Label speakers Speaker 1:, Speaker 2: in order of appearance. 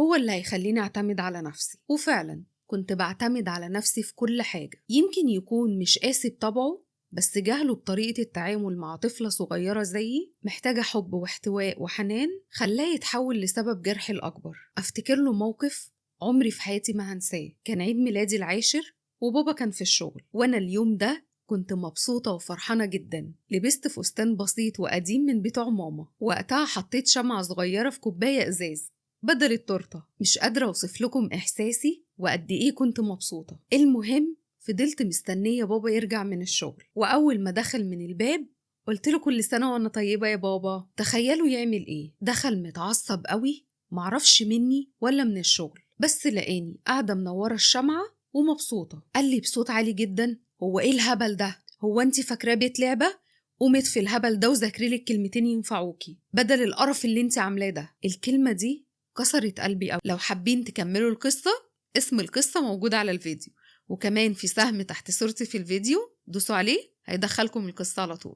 Speaker 1: هو اللي هيخليني أعتمد على نفسي. وفعلا كنت بعتمد على نفسي في كل حاجة. يمكن يكون مش قاسي بطبعه، بس جهله بطريقة التعامل مع طفلة صغيرة زيي محتاجة حب واحتواء وحنان خلاه يتحول لسبب جرحي الأكبر. أفتكر له موقف عمري في حياتي ما هنساه. كان عيد ميلادي العاشر وبابا كان في الشغل، وأنا اليوم ده كنت مبسوطة وفرحانة جدا. لبست فستان بسيط وقديم من بتوع ماما. وقتها حطيت شمعة صغيرة في كوباية إزاز بدل التورتة. مش قادرة أوصف لكم إحساسي وقد إيه كنت مبسوطة. المهم فضلت مستنية بابا يرجع من الشغل، وأول ما دخل من الباب قلت له كل سنة وأنا طيبة يا بابا. تخيلوا يعمل إيه؟ دخل متعصب قوي، معرفش مني ولا من الشغل، بس لقاني قاعدة منورة الشمعة ومبسوطة. قال لي بصوت عالي جدا: هو إيه الهبل ده؟ هو أنتي فاكراه بيت لعبة؟ قومت في الهبل ده وذاكري لك كلمتين ينفعوكي بدل القرف اللي انتي عاملاه ده. الكلمة دي كسرت قلبي أوي. لو حابين تكملوا القصة، اسم القصة موجود على الفيديو، وكمان في سهم تحت صورتي في الفيديو، دوسوا عليه هيدخلكم القصة على طول.